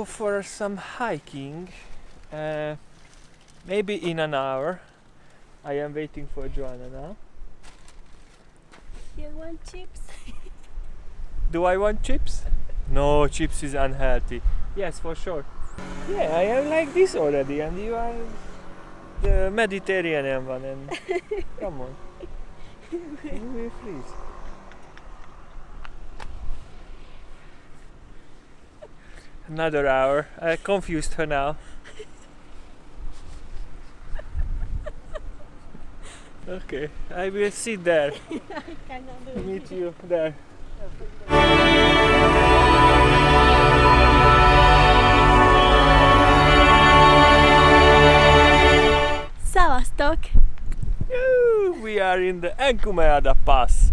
go for some hiking, maybe in an hour. I am waiting for Joanna now. You want chips? Do I want chips? No, chips is unhealthy. Yes, for sure. Yeah, I am like this already, and you are the Mediterranean one, and come on. You will freeze. Another hour. I confused her now. Okay, I will sit there. I cannot do it. Meet you there. Szevasztok! We are in the Encumeada Pass.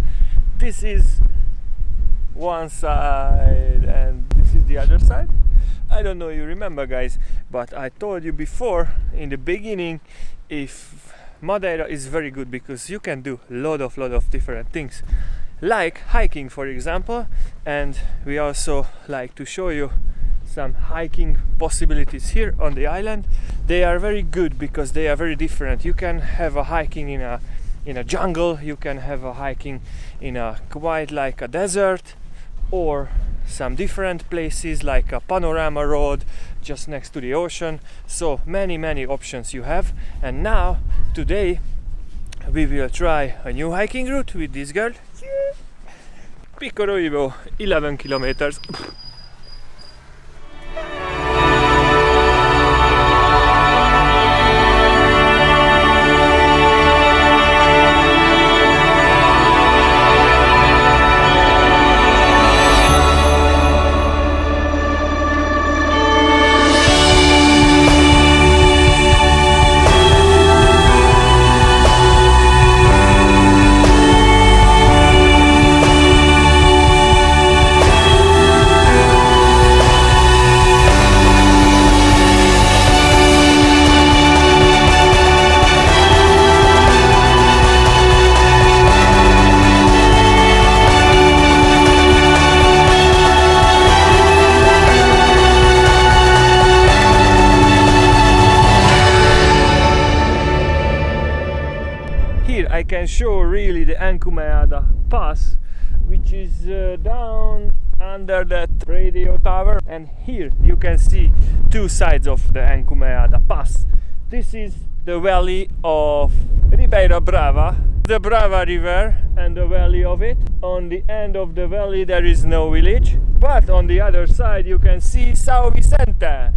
This is one side and this is the other side. I don't know you remember, guys, but I told you before in the beginning, if Madeira is very good because you can do lot of different things, like hiking, for example, and we also like to show you some hiking possibilities here on the island. They are very good because they are very different. You can have a hiking in a jungle, you can have a hiking in a quite like a desert, or some different places like a panorama road just next to the ocean. So many options you have. And now today we will try a new hiking route with this girl. Chorizo, 11 kilometers. I can show really the Encumeada Pass, which is down under that radio tower, and here you can see two sides of the Encumeada Pass. This is the valley of Ribeira Brava, the Brava River and the valley of it. On the end of the valley there is no village, but on the other side you can see São Vicente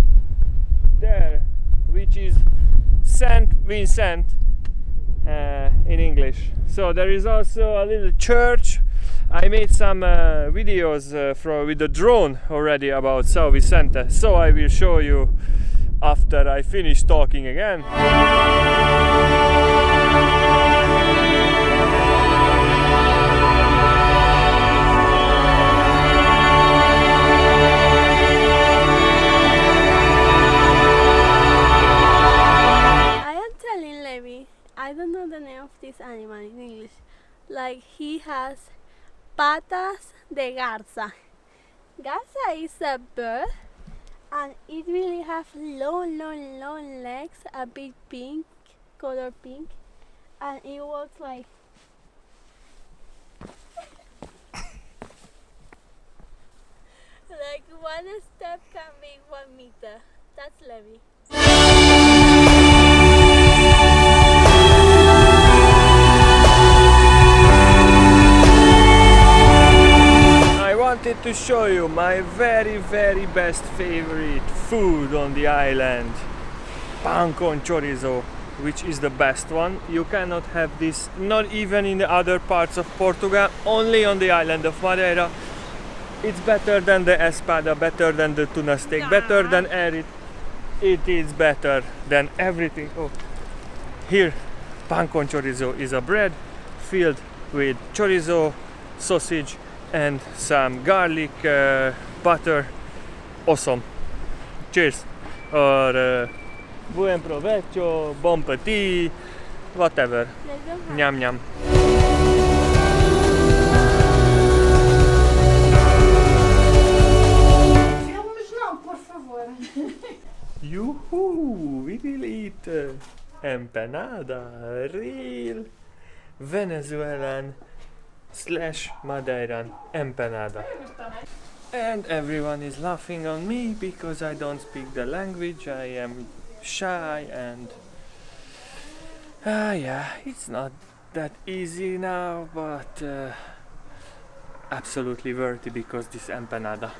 there, which is Saint Vincent in English. So there is also a little church. I made some videos with the drone already about São Vicente, so I will show you after I finish talking again. I don't know the name of this animal in English. Like, he has patas de garza. Garza is a bird, and it really have long legs, a bit pink, color pink, and it walks like like one step can be 1 meter. That's Levi. I wanted to show you my very best favorite food on the island, pan con chorizo, which is the best one. You cannot have this not even in the other parts of Portugal, only on the island of Madeira. It's better than the espada, better than the tuna steak, better than it. It is better than everything. Oh, here pan con chorizo is a bread filled with chorizo, sausage and some garlic, butter. Awesome. Cheers. Or buen provecho, bon petit, whatever. Nyam nyam. Filmes não, por favor. Yoo-hoo! We will eat empanada, real Venezuelan / Madeiran empanada. And everyone is laughing on me because I don't speak the language. I am shy and yeah, it's not that easy now, but absolutely worthy because this empanada